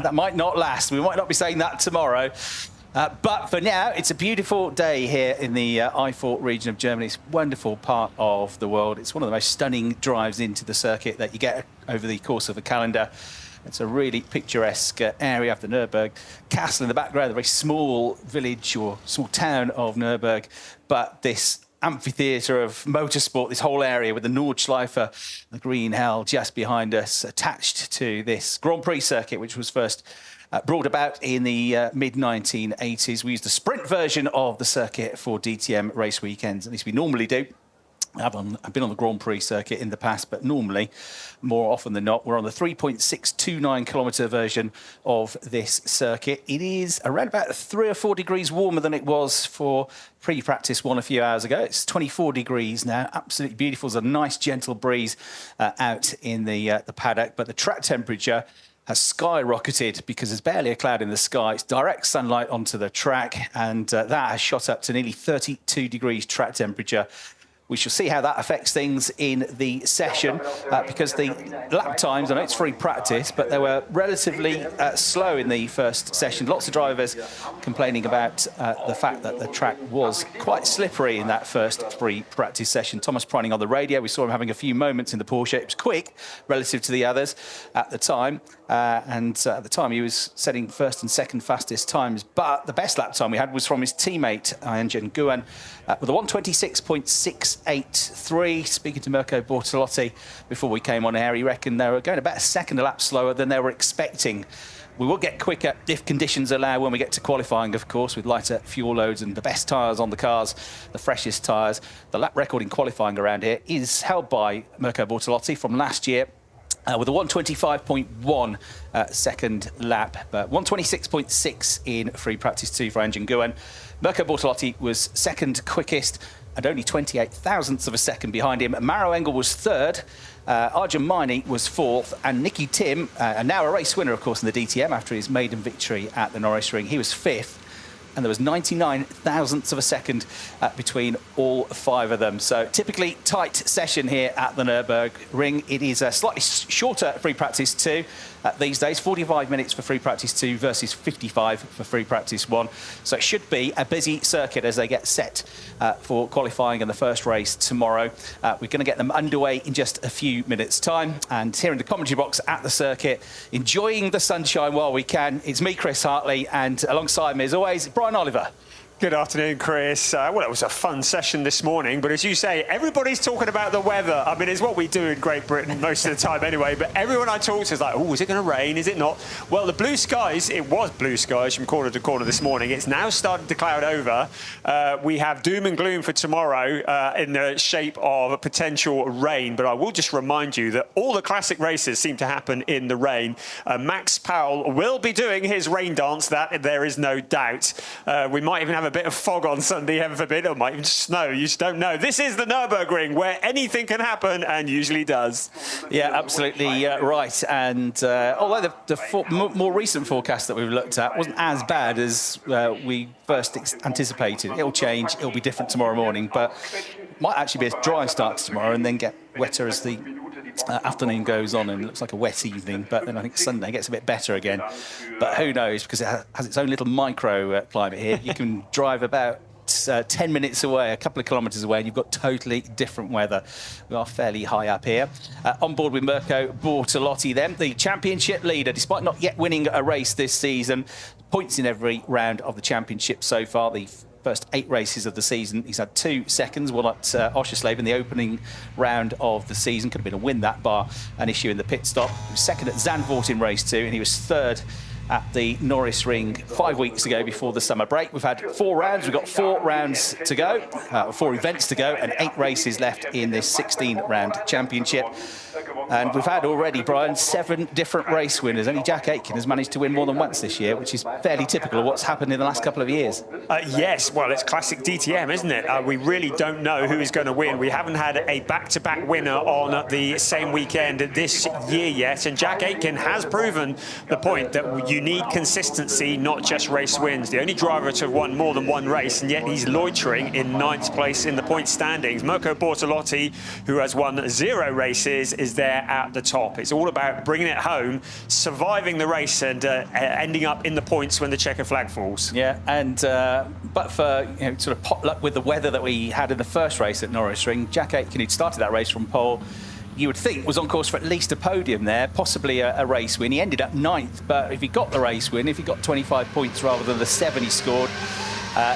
That might not last. We might not be saying that tomorrow. But for now, it's a beautiful day here in the Eifel region of Germany. It's a wonderful part of the world. It's one of the most stunning drives into the circuit that you get over the course of a calendar. It's a really picturesque area of the Nürburgring castle in the background, the very small village or small town of Nürburgring. But this amphitheatre of motorsport, this whole area with the Nordschleife, the green hell just behind us, attached to this Grand Prix circuit, which was first brought about in the mid-1980s. We used the sprint version of the circuit for DTM race weekends, at least we normally do. I've been on the Grand Prix circuit in the past, but normally, more often than not, we're on the 3.629 kilometre version of this circuit. It is around about 3 or 4 degrees warmer than it was for pre-practice one a few hours ago. It's 24 degrees now, absolutely beautiful. There's a nice gentle breeze out in the paddock, but the track temperature has skyrocketed because there's barely a cloud in the sky. It's direct sunlight onto the track, and that has shot up to nearly 32 degrees track temperature. We shall see how that affects things in the session because the lap times, I know it's free practice, but they were relatively slow in the first session. Lots of drivers complaining about the fact that the track was quite slippery in that first free practice session. Thomas Preining on the radio, we saw him having a few moments in the Porsche. It was quick relative to the others at the time. And at the time he was setting first and second fastest times, but the best lap time we had was from his teammate Jan Nguyen with a 1:26.683. Speaking to Mirko Bortolotti before we came on air, he reckoned they were going about a second a lap slower than they were expecting. We will get quicker if conditions allow when we get to qualifying, of course, with lighter fuel loads and the best tyres on the cars, the freshest tyres. The lap record in qualifying around here is held by Mirko Bortolotti from last year, with a 1:25.1 second lap, but 1:26.6 in free practice 2 for Jan Nguyen. Mirko Bortolotti was second quickest and only 28 thousandths of a second behind him. Maro Engel was third, Arjun Maini was fourth, and Nicky Tim, and now a race winner, of course, in the DTM after his maiden victory at the Nürburgring, he was fifth. And there was 99 thousandths of a second between all 5 of them. So typically tight session here at the Nürburgring. It is a slightly shorter free practice 2 these days, 45 minutes for free practice 2 versus 55 for free practice 1. So it should be a busy circuit as they get set for qualifying in the first race tomorrow. We're going to get them underway in just a few minutes' time. And here in the commentary box at the circuit, enjoying the sunshine while we can, it's me, Chris Hartley, and alongside me, as always, Brian Oliver. Good afternoon, Chris. Well, it was a fun session this morning, but as you say, everybody's talking about the weather. I mean, it's what we do in Great Britain most of the time anyway, but everyone I talk to is like, oh, is it going to rain? Is it not? Well, the blue skies, it was blue skies from corner to corner this morning. It's now starting to cloud over. We have doom and gloom for tomorrow in the shape of potential rain, but I will just remind you that all the classic races seem to happen in the rain. Max Powell will be doing his rain dance, that there is no doubt. We might even have a bit of fog on Sunday, heaven forbid, or might even snow. You just don't know. This is the Nürburgring, where anything can happen, and usually does. Yeah, absolutely right. And although the more recent forecast that we've looked at wasn't as bad as we first anticipated, it'll change. It'll be different tomorrow morning, but might actually be a dry start to tomorrow and then get wetter as the afternoon goes on, and it looks like a wet evening, but then I think Sunday gets a bit better again. But who knows, because it has its own little micro climate here. You can drive about 10 minutes away, a couple of kilometres away, and you've got totally different weather. We are fairly high up here. On board with Mirko Bortolotti then, the championship leader, despite not yet winning a race this season. Points in every round of the championship so far. The first 8 races of the season, he's had 2 seconds, one at Oschersleben in the opening round of the season. Could have been a win that, bar an issue in the pit stop. He was second at Zandvoort in race 2, and he was third at the Nürburgring 5 weeks ago before the summer break. We've had 4 rounds. We've got 4 rounds to go, 4 events to go, and 8 races left in this 16-round championship. And we've had already, Brian, 7 different race winners. Only Jack Aitken has managed to win more than once this year, which is fairly typical of what's happened in the last couple of years. Yes, well, it's classic DTM, isn't it? We really don't know who is going to win. We haven't had a back-to-back winner on the same weekend this year yet, and Jack Aitken has proven the point that you need consistency, not just race wins. The only driver to have won more than 1 race, and yet he's loitering in 9th place in the point standings. Mirko Bortolotti, who has won 0 races, is there there at the top. It's all about bringing it home, surviving the race, and ending up in the points when the checkered flag falls. Yeah, and but for sort of potluck with the weather that we had in the first race at Nürburgring, Jack Aitken, who'd started that race from pole, you would think was on course for at least a podium there, possibly a race win. He ended up 9th, but if he got the race win, if he got 25 points rather than the 7 he scored,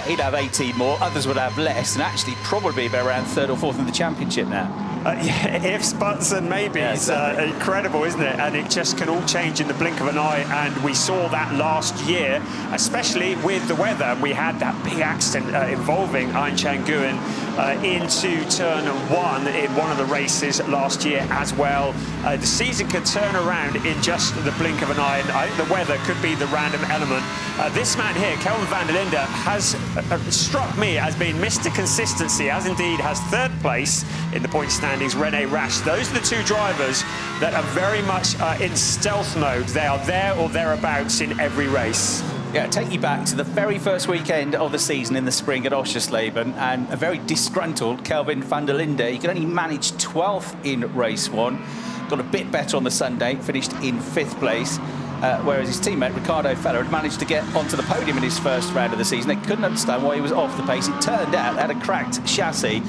he'd have 18 more, others would have less, and actually probably be around 3rd or 4th in the championship now. Yeah, ifs, buts and maybes. Yeah, incredible, isn't it? And it just can all change in the blink of an eye, and we saw that last year, especially with the weather. We had that big accident involving Ain Chang-Nguyen into turn 1 in one of the races last year as well. The season could turn around in just the blink of an eye, and I think the weather could be the random element. This man here, Kelvin van der Linde, has struck me as being Mr. Consistency, as indeed has 3rd place in the point standings, Rene Rast. Those are the 2 drivers that are very much in stealth mode. They are there or thereabouts in every race. Yeah, take you back to the very first weekend of the season in the spring at Oschersleben, and a very disgruntled Kelvin van der Linde. He could only manage 12th in race 1, got a bit better on the Sunday, finished in 5th place. Whereas his teammate Ricardo Feller had managed to get onto the podium in his first round of the season. They couldn't understand why he was off the pace. It turned out they had a cracked chassis,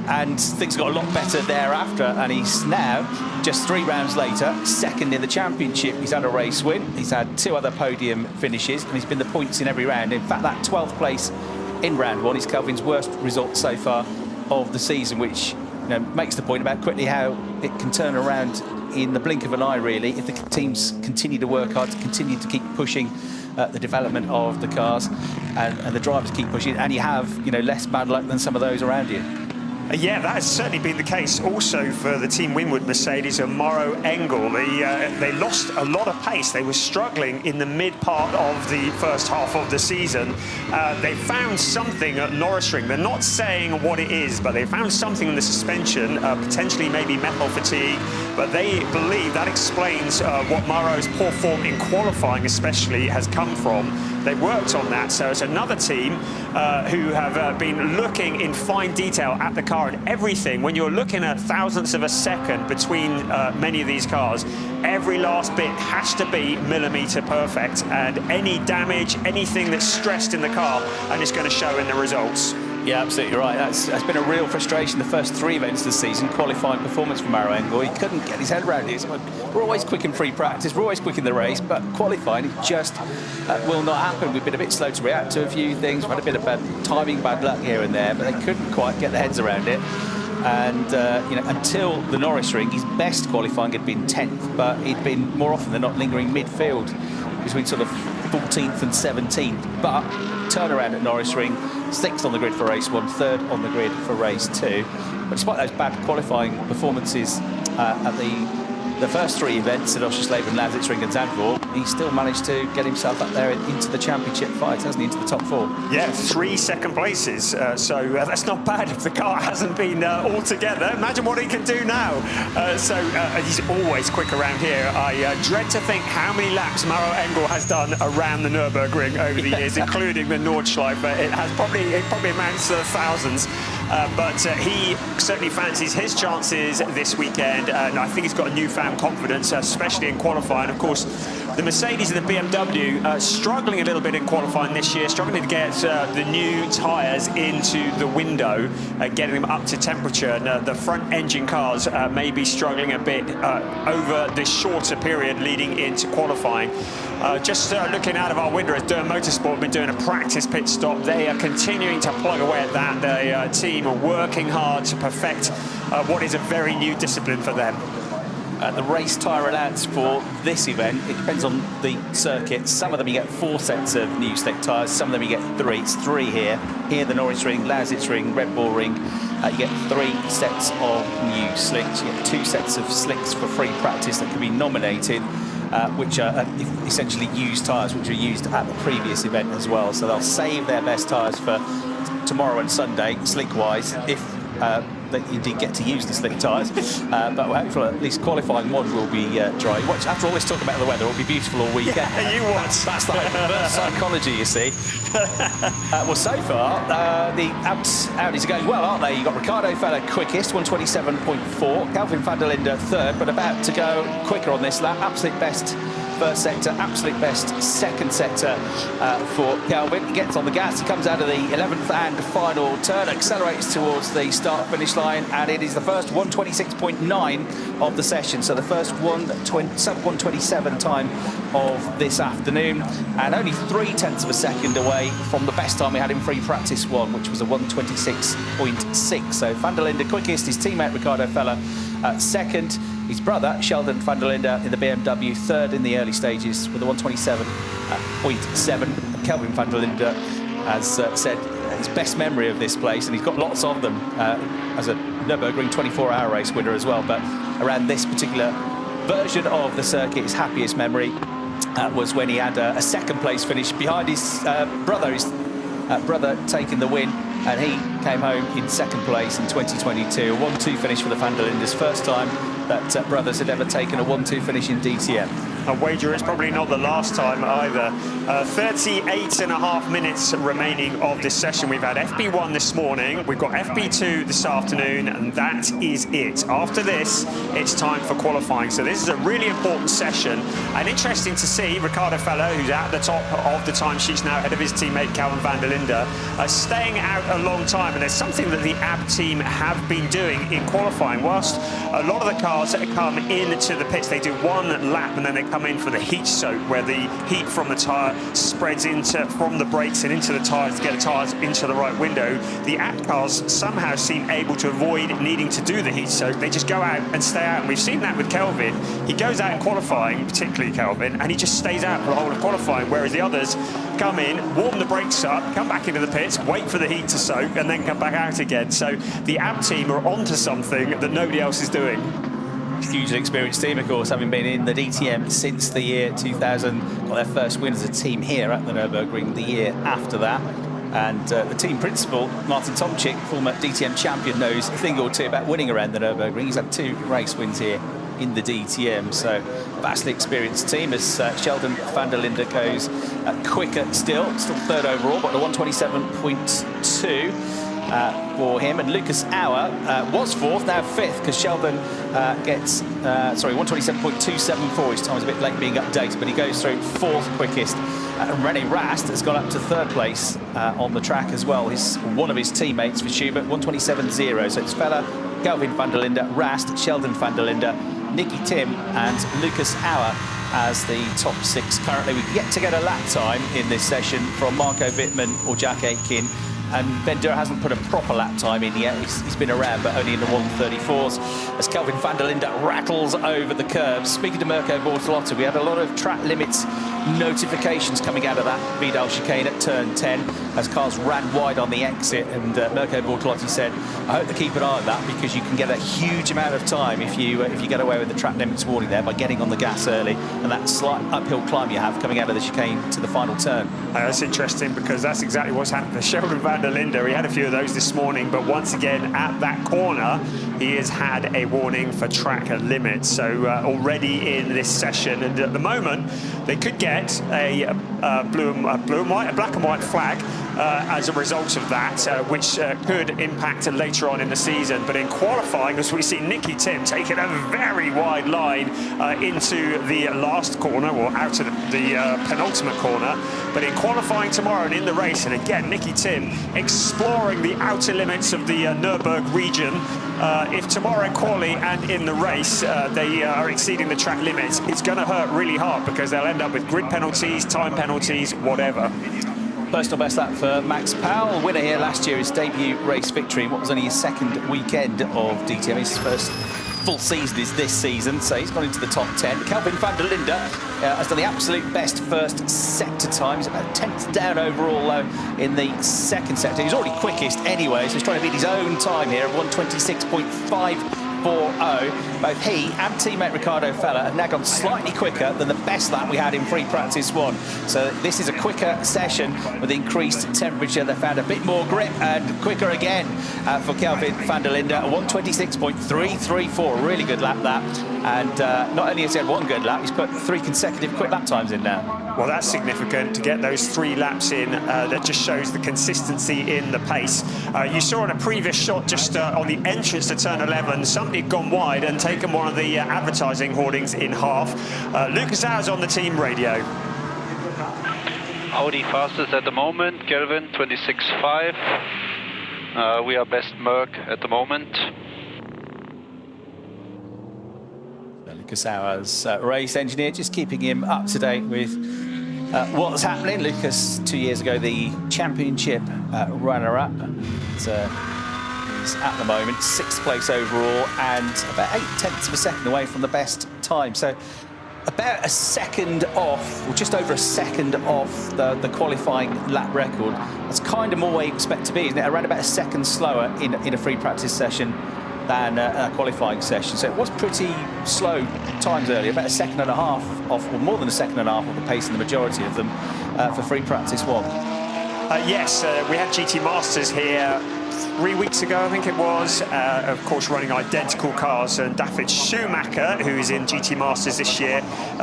and things got a lot better thereafter, and he's now, just 3 rounds later, 2nd in the championship. He's had a race win, he's had 2 other podium finishes, and he's been the points in every round. In fact, that 12th place in round 1 is Kelvin's worst result so far of the season, which makes the point about quickly how it can turn around in the blink of an eye, really, if the teams continue to work hard, to continue to keep pushing the development of the cars, and the drivers keep pushing, and you have less bad luck than some of those around you. Yeah, that has certainly been the case also for the Team Winwood Mercedes and Mauro Engel. They lost a lot of pace. They were struggling in the mid part of the first half of the season. They found something at Nürburgring. They're not saying what it is, but they found something in the suspension, potentially maybe metal fatigue, but they believe that explains what Mauro's poor form in qualifying especially has come from. They've worked on that, so it's another team who have been looking in fine detail at the car and everything. When you're looking at thousandths of a second between many of these cars, every last bit has to be millimetre perfect, and any damage, anything that's stressed in the car, and it's going to show in the results. Yeah, absolutely right. That's been a real frustration the first 3 events this season. Qualifying performance from Mauro Engel, he couldn't get his head around it. We're always quick in free practice, we're always quick in the race, but qualifying, it just will not happen. We've been a bit slow to react to a few things. We've had a bit of bad timing, bad luck here and there, but they couldn't quite get their heads around it. And until the Nürburgring, his best qualifying had been 10th, but he'd been more often than not lingering midfield between sort of 14th and 17th. But turnaround at Nürburgring, 6th on the grid for race 1, 3rd on the grid for race 2. But despite those bad qualifying performances at the first 3 events at Oschersleben, Lausitzring and Zandvoort, he still managed to get himself up there into the championship fight, hasn't he, into the top 4? Yeah, 3 second places, so that's not bad if the car hasn't been all together. Imagine what he can do now. He's always quick around here. I dread to think how many laps Mauro Engel has done around the Nürburgring over the years, including the Nordschleife. It probably amounts to thousands. But he certainly fancies his chances this weekend, and I think he's got a newfound confidence, especially in qualifying. Of course, the Mercedes and the BMW struggling a little bit in qualifying this year, struggling to get the new tyres into the window, getting them up to temperature. And the front engine cars may be struggling a bit over this shorter period leading into qualifying. Just looking out of our window, as Durham Motorsport have been doing a practice pit stop, they are continuing to plug away at that. The team are working hard to perfect what is a very new discipline for them. The race tyre allowance for this event, it depends on the circuit. Some of them you get 4 sets of new slick tyres, some of them you get 3. It's 3 here. Here, the Nürburgring, Lausitzring, Red Bull Ring, you get 3 sets of new slicks. You get 2 sets of slicks for free practice that can be nominated, which are essentially used tyres, which are used at the previous event as well. So they'll save their best tyres for tomorrow and Sunday, slick-wise, if they indeed get to use the slick tyres. But hopefully at least qualifying one will be dry. Watch, after all this talk about the weather, it will be beautiful all weekend. Yeah, you watch. That's like reverse psychology, you see. Well, so far, the Audis are going well, aren't they? You've got Riccardo Fella quickest, 127.4. Kelvin van der Linde third, but about to go quicker on this lap. Absolute best first sector, absolute best second sector for Kelvin. He gets on the gas, he comes out of the 11th and final turn, accelerates towards the start-finish line, and it is the first 126.9 of the session, so the first sub-127 time of this afternoon, and only 0.3 of a second away from the best time we had in free practice one, which was a 126.6. So van der Linde quickest, his teammate Riccardo Fella second, his brother Sheldon van der Linde in the BMW third in the early stages with a 127.7. Kelvin van der Linde has said his best memory of this place, and he's got lots of them as a Nürburgring 24-hour race winner as well, but around this particular version of the circuit, his happiest memory was when he had a second place finish behind his brother. His brother taking the win, and he came home in second place in 2022. A 1-2 finish for the van der Lindes, first time that brothers had ever taken a 1-2 finish in DTM. I wager it's probably not the last time either. 38.5 minutes remaining of this session. We've had FP1 this morning, we've got FP2 this afternoon, and that is it. After this, it's time for qualifying. So this is a really important session, and interesting to see Riccardo Fella, who's at the top of the timesheets now, ahead of his teammate Kelvin van der Linde, staying out a long time. And there's something that the AB team have been doing in qualifying. Whilst a lot of the cars that come into the pits, they do one lap and then they come in for the heat soak, where the heat from the tyre spreads from the brakes and into the tyres to get the tyres into the right window. The AB cars somehow seem able to avoid needing to do the heat soak. They just go out and stay out. And we've seen that with Kelvin. He goes out in qualifying, particularly Kelvin, and he just stays out for the whole of qualifying, whereas the others come in, warm the brakes up, come back into the pits, wait for the heat to soak, and then come back out again. So the AB team are onto something that nobody else is doing. Hugely experienced team, of course, having been in the DTM since the year 2000. Got their first win as a team here at the Nürburgring the year after that. And the team principal, Martin Tomczyk, former DTM champion, knows a thing or two about winning around the Nürburgring. He's had 2 race wins here in the DTM, so vastly experienced team as Sheldon van der Linde goes quicker still third overall, but a 127.2 for him. And Lucas Auer was fourth, now fifth, because Sheldon gets 127.274. His time is a bit late being updated, but he goes through fourth quickest. René Rast has gone up to third place on the track as well. He's one of his teammates for Schubert, 127.0. So it's Fella, Kelvin van der Linde, Rast, Sheldon van der Linde, Nicky Tim and Lucas Auer as the top 6 currently. We've yet to get a lap time in this session from Marco Wittmann or Jack Aitken, and Bandura hasn't put a proper lap time in yet. He's been around, but only in the 134s, as Kelvin van der Linde rattles over the curbs. Speaking to Mirko Bortolotti, we had a lot of track limits notifications coming out of that Vidal chicane at turn 10 as cars ran wide on the exit, and Mirko Bortolotti said, I hope they keep an eye on that, because you can get a huge amount of time if you get away with the track limits warning there by getting on the gas early, and that slight uphill climb you have coming out of the chicane to the final turn. That's interesting, because that's exactly what's happened to Sheldon van der Linde. He had a few of those this morning, but once again at that corner he has had a warning for track limits. So already in this session, and at the moment they could get a black and white flag as a result of that, which could impact later on in the season. But in qualifying, as we see Nicky Tim taking a very wide line into the last corner, or out of the penultimate corner. But in qualifying tomorrow and in the race, and again Nicky Tim exploring the outer limits of the Nürburgring region. If tomorrow in quali and in the race they are exceeding the track limits, it's going to hurt really hard, because they'll end up with grid penalties, time penalties, whatever. Personal best lap for Max Powell, winner here last year, his debut race victory in what was only his second weekend of DTM. His first full season is this season, so he's gone into the top 10. Kelvin van der Linde has done the absolute best first sector time. He's about 10th down overall, though, in the second sector. He's already quickest anyway, so he's trying to beat his own time here of 126.5 1:26.40. Both he and teammate Ricardo Feller have now gone slightly quicker than the best lap we had in free practice 1. So this is a quicker session with increased temperature. They found a bit more grip and quicker again for Kelvin van der Linde. 1:26.334, really good lap that. And not only has he had one good lap, he's put 3 consecutive quick lap times in now. Well, that's significant to get those 3 laps in. That just shows the consistency in the pace. You saw on a previous shot just on the entrance to turn 11, somebody had gone wide and taken one of the advertising hoardings in half. Lucas Auer's on the team radio. Audi fastest at the moment, Kelvin 26.5. We are best Merc at the moment. Lucas Auer's race engineer, just keeping him up to date with what's happening. Lucas, 2 years ago, the championship runner-up. He's at the moment 6th place overall and about 0.8 of a second away from the best time. So about a second off, or just over a second off the qualifying lap record. That's kind of more where you expect to be, isn't it? Around about a second slower in a free practice session than a qualifying session. So it was pretty slow times earlier, about a second and a half off, or more than a second and a half of the pace in the majority of them for free practice 1. Yes, we had GT Masters here 3 weeks ago, I think it was, of course running identical cars, and David Schumacher, who is in GT Masters this year,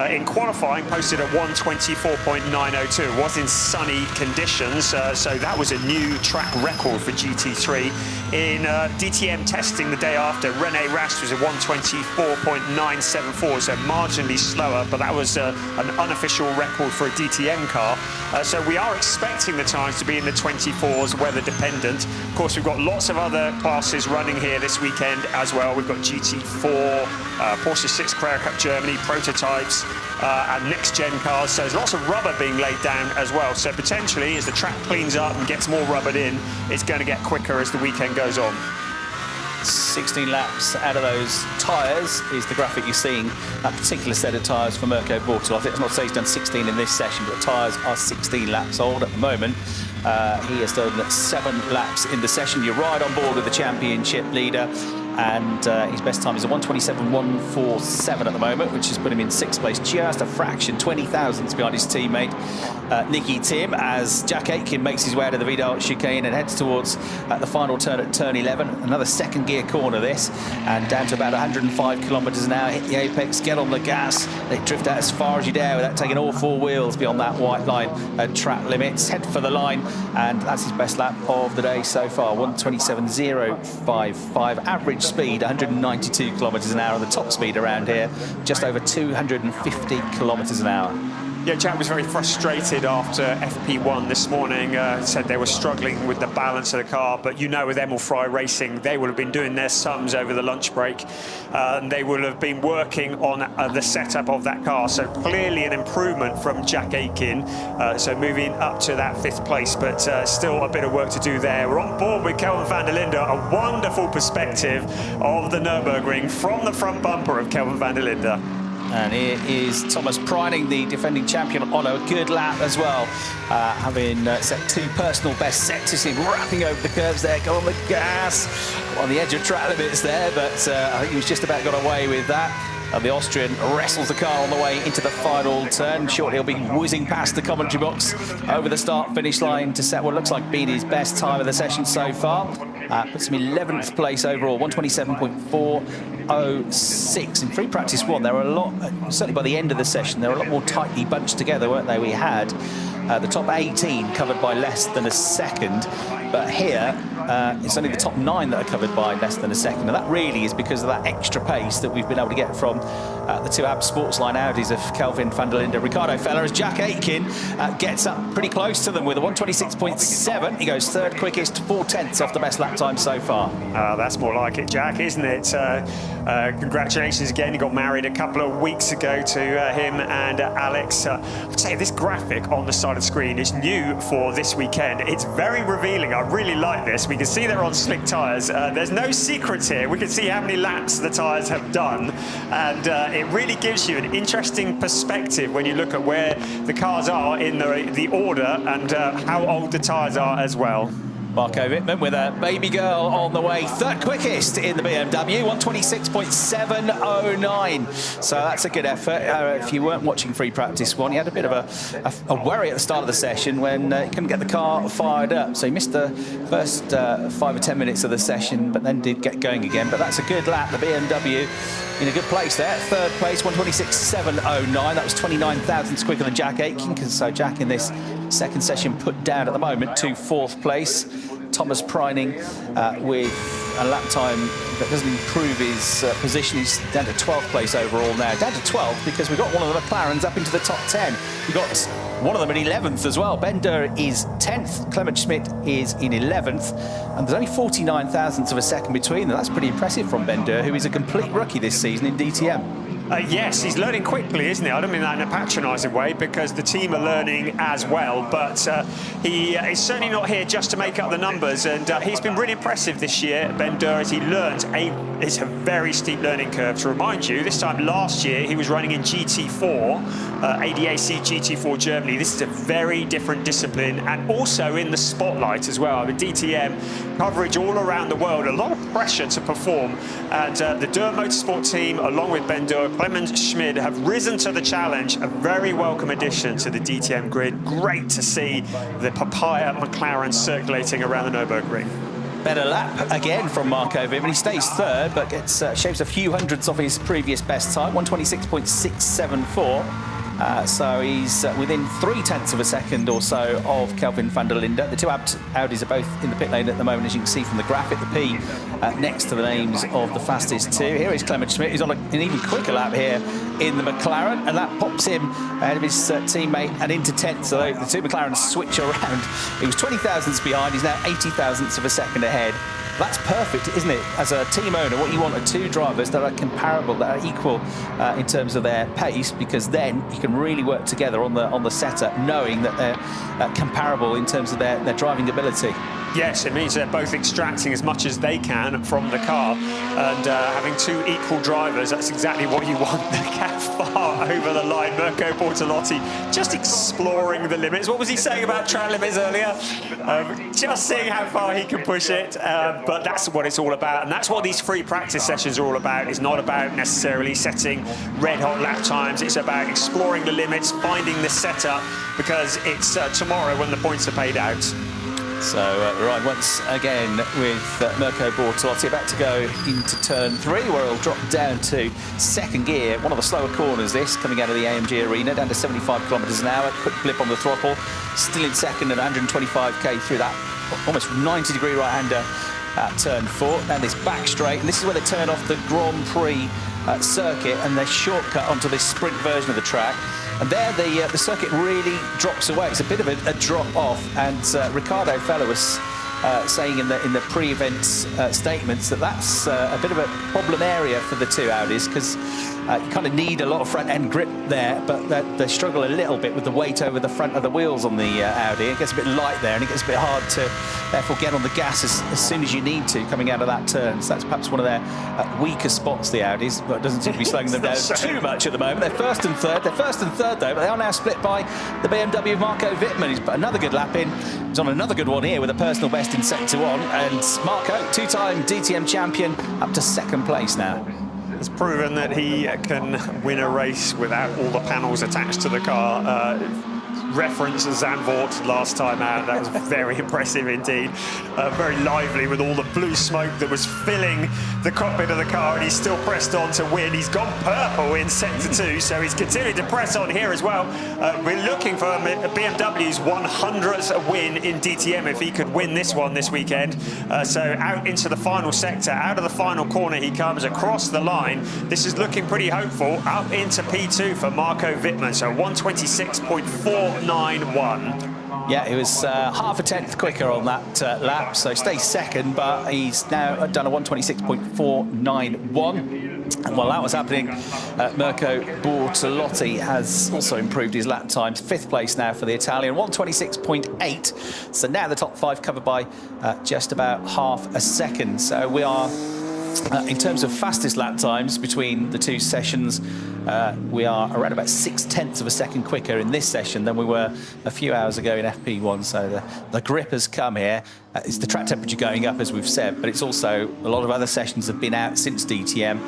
in qualifying posted a 1:24.902. It was in sunny conditions, so that was a new track record for GT3. In DTM testing the day after, René Rast was a 1:24.974, so marginally slower, but that was an unofficial record for a DTM car. So we are expecting the times to be in the 24s, weather dependent. Of course, we've got lots of other classes running here this weekend as well. We've got GT4, Porsche 6 Carrera Cup Germany, prototypes, and next-gen cars. So there's lots of rubber being laid down as well. So potentially, as the track cleans up and gets more rubbered in, it's going to get quicker as the weekend goes on. 16 laps out of those tyres is the graphic you're seeing. That particular set of tyres for Mirko Bortolo. I think it's not to say he's done 16 in this session, but the tyres are 16 laps old at the moment. He has done 7 laps in the session. You're right on board with the championship leader. And his best time is a 1:27.147 at the moment, which has put him in 6th place, just a fraction, 20 thousandths behind his teammate Nicky Tim, as Jack Aitken makes his way out of the Vidal chicane and heads towards the final turn at turn 11. Another second gear corner this, and down to about 105 kilometres an hour, hit the apex, get on the gas, they drift out as far as you dare without taking all 4 wheels beyond that white line at track limits, head for the line, and that's his best lap of the day so far, 1:27.055, average speed 192 kilometres an hour, and the top speed around here just over 250 kilometres an hour. Yeah, Jack was very frustrated after FP1 this morning. Said they were struggling with the balance of the car, but you know, with Emil Frey Racing, they will have been doing their sums over the lunch break, and they will have been working on the setup of that car. So clearly an improvement from Jack Aitken, so moving up to that 5th place, but still a bit of work to do there. We're on board with Kelvin van der Linde, a wonderful perspective of the Nürburgring from the front bumper of Kelvin van der Linde. And here is Thomas Preining, the defending champion, on a good lap as well, having set 2 personal best sets. You see him wrapping over the curves there, go on the gas, on the edge of track limits there, but I think he was just about got away with that. The Austrian wrestles the car on the way into the final turn. Shortly he'll be whizzing past the commentary box over the start-finish line to set what looks like being his best time of the session so far. Puts him 11th place overall, 1:27.406. In free practice 1, there were a lot, certainly by the end of the session, they were a lot more tightly bunched together, weren't they? We had the top 18 covered by less than a second, but here it's only the top 9 that are covered by less than a second, and that really is because of that extra pace that we've been able to get from the 2 AB Sportsline Audis of Kelvin van der Linde, Ricardo Feller, as Jack Aitken gets up pretty close to them with a 1:26.7. He goes 3rd quickest, 4/10 off the best lap time so far. That's more like it, Jack, isn't it? Congratulations again. He got married a couple of weeks ago to him and Alex. I'd say this graphic on the side of the screen is new for this weekend. It's very revealing. I really like this. We can see they're on slick tyres. There's no secrets here. We can see how many laps the tyres have done, and it really gives you an interesting perspective when you look at where the cars are in the order and how old the tyres are as well. Marco Wittmann with a baby girl on the way. Third quickest in the BMW, 126.709. So that's a good effort. If you weren't watching free practice one, he had a bit of a worry at the start of the session when he couldn't get the car fired up. So he missed the first 5 or 10 minutes of the session, but then did get going again. But that's a good lap. The BMW in a good place there. Third place, 126.709. That was 29 thousandths quicker than Jack Aitken. So Jack in this second session put down at the moment to 4th place. Thomas Preining with a lap time that doesn't improve his position. He's down to 12th place overall now. Down to 12th because we've got one of the McLarens up into the top 10. We've got one of them in 11th as well. Ben Durr is 10th. Clement Schmidt is in 11th. And there's only 49 thousandths of a second between them. That's pretty impressive from Ben Durr, who is a complete rookie this season in DTM. Yes, he's learning quickly, isn't he? I don't mean that in a patronising way, because the team are learning as well. But he is certainly not here just to make up the numbers. And he's been really impressive this year, Ben Durr, as he learns. It's a very steep learning curve. To remind you, this time last year, he was running in GT4, ADAC GT4 Germany. This is a very different discipline, and also in the spotlight as well. I mean, DTM coverage all around the world, a lot of pressure to perform. And the Durr Motorsport team, along with Ben Durr, Clement Schmid, have risen to the challenge. A very welcome addition to the DTM grid. Great to see the Papaya McLaren circulating around the Nürburgring. Better lap again from Marco Wittmann. He stays third, but gets shaves a few hundredths off his previous best time, 126.674. So he's within 0.3 of a second or so of Kelvin van der Linde. The two Audis are both in the pit lane at the moment, as you can see from the graphic. The P next to the names of the fastest two. Here is Clement Schmidt. He's on an even quicker lap here in the McLaren, and that pops him ahead of his teammate and into 10th. So the two McLarens switch around. He was 20 thousandths behind. He's now 80 thousandths of a second ahead. That's perfect, isn't it? As a team owner, what you want are two drivers that are comparable, that are equal in terms of their pace, because then you can really work together on the setup, knowing that they're comparable in terms of their driving ability. Yes, it means they're both extracting as much as they can from the car, and having two equal drivers, that's exactly what you want. The cat far over the line. Mirko Bortolotti just exploring the limits. What was he saying about track limits earlier? Just seeing how far he can push it, but that's what it's all about, and that's what these free practice sessions are all about. It's not about necessarily setting red-hot lap times. It's about exploring the limits, finding the setup, because it's tomorrow when the points are paid out. So right, once again with Mirko Bortolotti about to go into turn 3, where he'll drop down to second gear. One of the slower corners, this, coming out of the AMG arena, down to 75 kilometres an hour. Quick blip on the throttle, still in second at 125k through that almost 90-degree right-hander at turn 4. Now this back straight, and this is where they turn off the Grand Prix circuit and they shortcut onto this sprint version of the track. And there the circuit really drops away. It's a bit of a drop off, and Ricardo Feller was saying in the pre-event statements that that's a bit of a problem area for the two Audis, because you kind of need a lot of front-end grip there, but they struggle a little bit with the weight over the front of the wheels on the Audi. It gets a bit light there, and it gets a bit hard to therefore get on the gas as soon as you need to coming out of that turn. So that's perhaps one of their weaker spots, the Audis, but it doesn't seem to be slowing them down too much at the moment. They're first and third. They're first and third, though, but they are now split by the BMW of Marco Wittmann. He's put another good lap in. He's on another good one here with a personal best in sector 1, and Marco, two-time DTM champion, up to second place now. Has proven that he can win a race without all the panels attached to the car. Reference Zandvoort last time out. That was very impressive indeed. Very lively with all the blue smoke that was filling the cockpit of the car, and he's still pressed on to win. He's gone purple in sector 2, so he's continued to press on here as well. We're looking for BMW's 100th win in DTM if he could win this one this weekend. So out into the final sector, out of the final corner he comes across the line. This is looking pretty hopeful. Up into P2 for Marco Wittmann, so 126.491. Yeah, he was half a tenth quicker on that lap, so stays second, but he's now done a 126.491. And while that was happening, Mirko Bortolotti has also improved his lap times. 5th place now for the Italian, 126.8. So now the top 5 covered by just about half a second. So we are In terms of fastest lap times between the two sessions, we are around about 0.6 of a second quicker in this session than we were a few hours ago in FP1. So the grip has come here. It's the track temperature going up, as we've said, but it's also a lot of other sessions have been out since DTM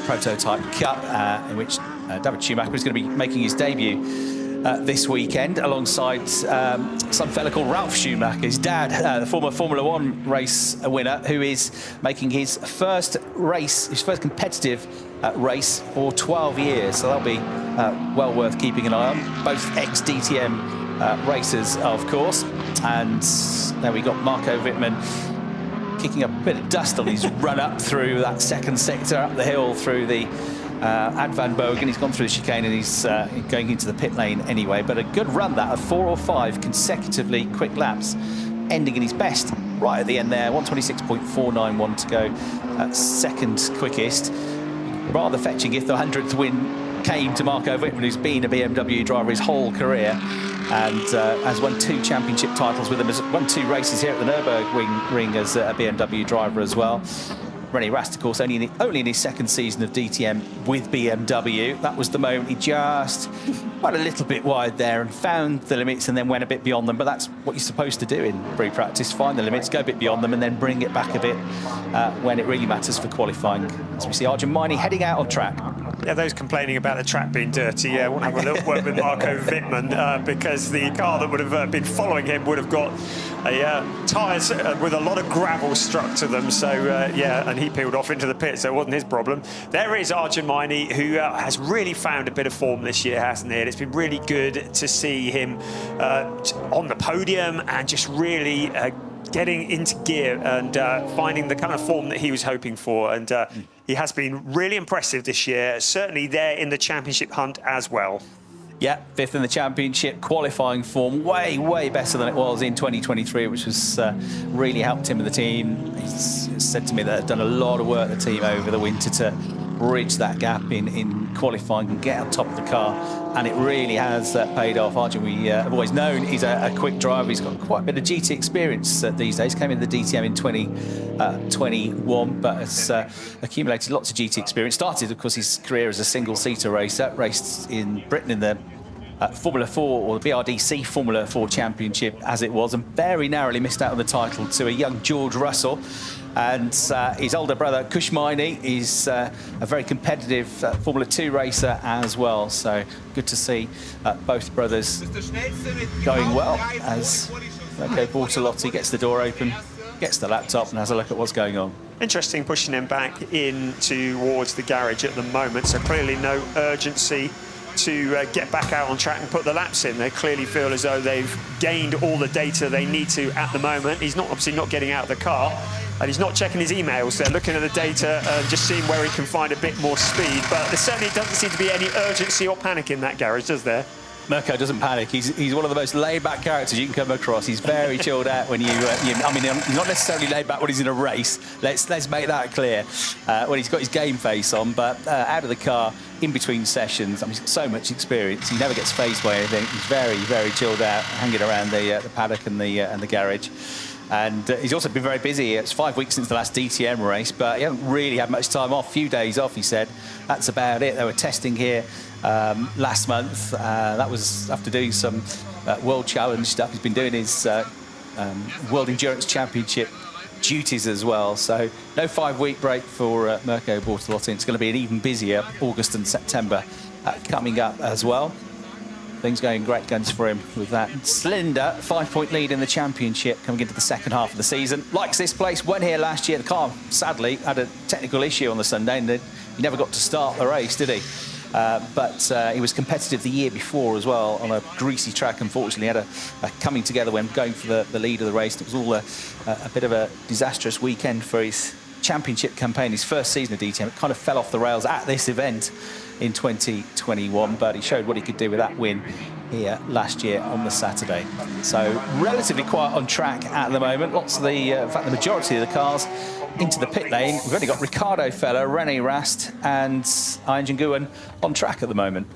Prototype Cup, in which David Schumacher is going to be making his debut this weekend alongside some fella called Ralf Schumacher, his dad, the former Formula One race winner, who is making his first competitive race for 12 years. So that'll be well worth keeping an eye on. Both ex-DTM racers, of course. And there we got Marco Wittmann kicking up a bit of dust on his run up through that second sector, up the hill through the Ad Van Bogen. He's gone through the chicane and he's going into the pit lane anyway. But a good run, that, of 4 or 5 consecutively quick laps, ending in his best right at the end there. 126.491 to go, second quickest. Rather fetching if the 100th win came to Marco Wittmann, who's been a BMW driver his whole career and has won 2 championship titles with him, has won 2 races here at the Nürburgring as a BMW driver as well. René Rast, of course, only in his second season of DTM with BMW. That was the moment he just went a little bit wide there and found the limits and then went a bit beyond them. But that's what you're supposed to do in pre-practice, find the limits, go a bit beyond them and then bring it back a bit when it really matters for qualifying. As we see Arjun Maini heading out on track. Yeah, those complaining about the track being dirty, yeah, we'll have a little word with Marco Wittmann because the car that would have been following him would have got tyres with a lot of gravel struck to them. So, yeah, and he peeled off into the pit, so it wasn't his problem. There is Arjun Maini, who has really found a bit of form this year, hasn't he? And it's been really good to see him on the podium and just really getting into gear and finding the kind of form that he was hoping for. And he has been really impressive this year, certainly there in the championship hunt as well. Yeah, 5th in the championship, qualifying form way, way better than it was in 2023, which was really helped him and the team. He's said to me that they've done a lot of work, the team, over the winter to bridge that gap in qualifying and get on top of the car, and it really has paid off. Arjun, we have always known he's a quick driver. He's got quite a bit of GT experience these days. Came in the DTM in 2021, but has accumulated lots of GT experience. Started, of course, his career as a single-seater racer, raced in Britain in the Formula 4 or the BRDC Formula 4 Championship as it was, and very narrowly missed out on the title to a young George Russell. And his older brother, Kush Maini, is a very competitive Formula 2 racer as well. So good to see both brothers going well as Mirko Bortolotti gets the door open, gets the laptop and has a look at what's going on. Interesting pushing him back in towards the garage at the moment, so clearly no urgency to get back out on track and put the laps in. They clearly feel as though they've gained all the data they need to at the moment. He's obviously not getting out of the car and he's not checking his emails. They're looking at the data and just seeing where he can find a bit more speed, but there certainly doesn't seem to be any urgency or panic in that garage, does there? Mirko doesn't panic. He's one of the most laid-back characters you can come across. He's very chilled out when I mean, he's not necessarily laid back when he's in a race. Let's make that clear. When he's got his game face on, but out of the car, in between sessions, I mean, he's got so much experience. He never gets fazed by anything. He's very, very chilled out, hanging around the paddock and the garage. And he's also been very busy. It's 5 weeks since the last DTM race, but he hasn't really had much time off. Few days off, he said. That's about it. They were testing here last month. That was after doing some World Challenge stuff. He's been doing his World Endurance Championship duties as well. So no 5-week break for Mirko Bortolotti. It's going to be an even busier August and September coming up as well. Things going great guns for him with that slender 5-point lead in the championship coming into the second half of the season. Likes this place, went here last year. The car, sadly, had a technical issue on the Sunday and he never got to start the race, did he? But he was competitive the year before as well on a greasy track. Unfortunately, had a coming together when going for the lead of the race. It was all a bit of a disastrous weekend for his championship campaign, his first season of DTM. It kind of fell off the rails at this event in 2021, but he showed what he could do with that win here last year on the Saturday. So relatively quiet on track at the moment. Lots of in fact, the majority of the cars into the pit lane. We've only got Ricardo Feller, René Rast and Ian Nguyen on track at the moment.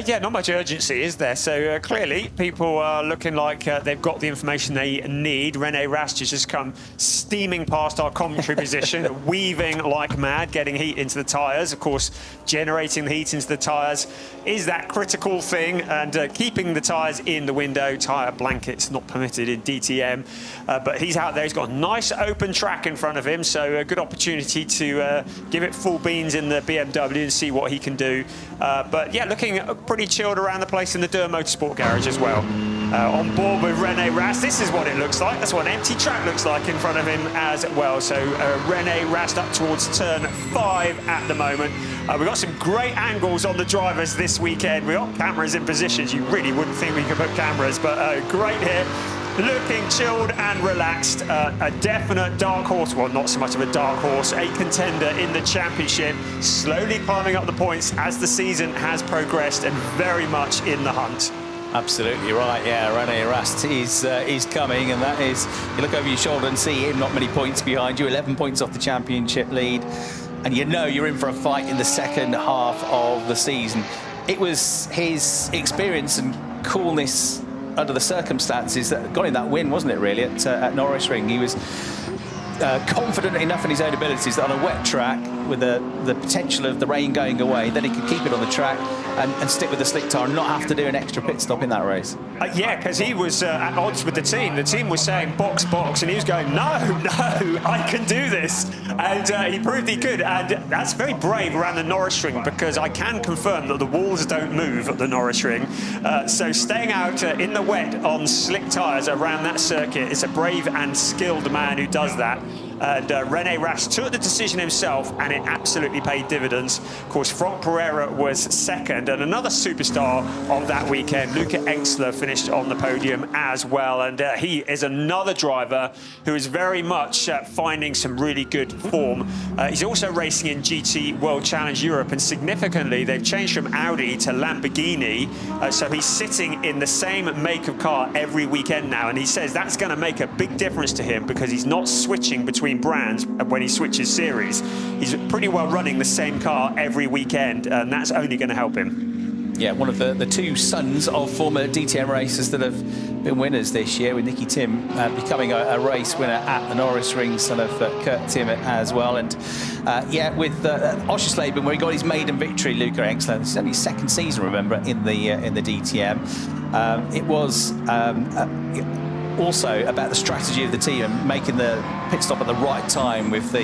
Yeah, not much urgency, is there? So clearly, people are looking like they've got the information they need. Rene Rast has just come steaming past our commentary position, weaving like mad, getting heat into the tyres. Of course, generating the heat into the tyres is that critical thing, and keeping the tyres in the window. Tyre blankets not permitted in DTM, but he's out there. He's got a nice open track in front of him, so a good opportunity to give it full beans in the BMW and see what he can do. But yeah, looking pretty chilled around the place in the Dur Motorsport garage as well. On board with Rene Rast, this is what it looks like. That's what an empty track looks like in front of him as well. So Rene Rast up towards turn 5 at the moment. We've got some great angles on the drivers this weekend. We've got cameras in positions. You really wouldn't think we could put cameras, but great here. Looking chilled and relaxed. A definite dark horse, well, not so much of a dark horse, a contender in the championship, slowly climbing up the points as the season has progressed and very much in the hunt. Absolutely right, yeah. Rene Rast is coming, and that is, you look over your shoulder and see him not many points behind you, 11 points off the championship lead, and you know you're in for a fight in the second half of the season. It was his experience and coolness under the circumstances that got him that win, wasn't it, really, at Nürburgring. He was confident enough in his own abilities that on a wet track, with the potential of the rain going away, then he could keep it on the track and stick with the slick tyre and not have to do an extra pit stop in that race. Yeah, because he was at odds with the team. The team was saying box, box, and he was going, no, I can do this. And he proved he could. And that's very brave around the Nürburgring, because I can confirm that the walls don't move at the Nürburgring. So staying out in the wet on slick tyres around that circuit, it's a brave and skilled man who does that. And Rene Rast took the decision himself, and it absolutely paid dividends. Of course, Franck Pereira was second, and another superstar of that weekend, Luca Engstler, finished on the podium as well. And he is another driver who is very much finding some really good form. He's also racing in GT World Challenge Europe, and significantly, they've changed from Audi to Lamborghini. So he's sitting in the same make of car every weekend now, and he says that's going to make a big difference to him, because he's not switching between brands when he switches series. He's pretty well running the same car every weekend, and that's only going to help him. Yeah, one of the two sons of former DTM racers that have been winners this year, with Nicky Tim becoming a race winner at the Nürburgring, son of Kurt Timmett as well. And yeah, with Oschersleben, where he got his maiden victory, Luca Engstler. It's only his second season, remember, in the DTM. It was also about the strategy of the team and making the pit stop at the right time with the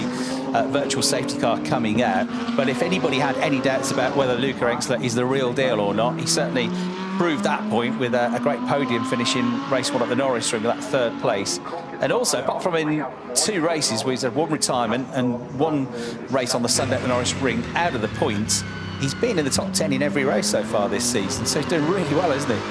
virtual safety car coming out. But if anybody had any doubts about whether Luca Engstler is the real deal or not, he certainly proved that point with a great podium finish in race 1 at the Nürburgring with that 3rd place. And also, apart from in 2 races where he's had 1 retirement and 1 race on the Sunday at the Nürburgring out of the points, he's been in the top 10 in every race so far this season. So he's doing really well, isn't he?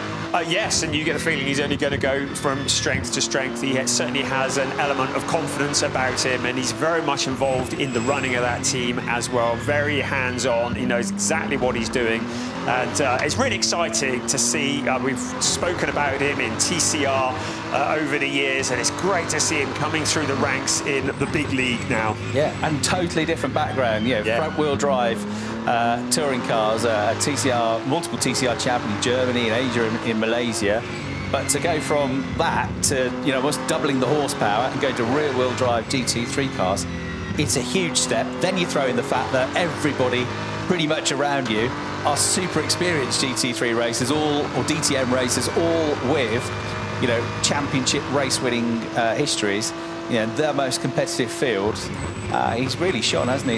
Yes, and you get the feeling he's only going to go from strength to strength. He certainly has an element of confidence about him, and he's very much involved in the running of that team as well. Very hands-on. He knows exactly what he's doing, and it's really exciting to see. We've spoken about him in TCR over the years, and it's great to see him coming through the ranks in the big league now. Yeah, and totally different background. Front-wheel drive touring cars, multiple TCR champion in Germany, in Asia, in Malaysia. But to go from that to, almost doubling the horsepower and go to rear-wheel drive GT3 cars, it's a huge step. Then you throw in the fact that everybody pretty much around you are super experienced GT3 racers, or DTM racers, all with, championship race-winning histories, the most competitive field. He's really shone, hasn't he?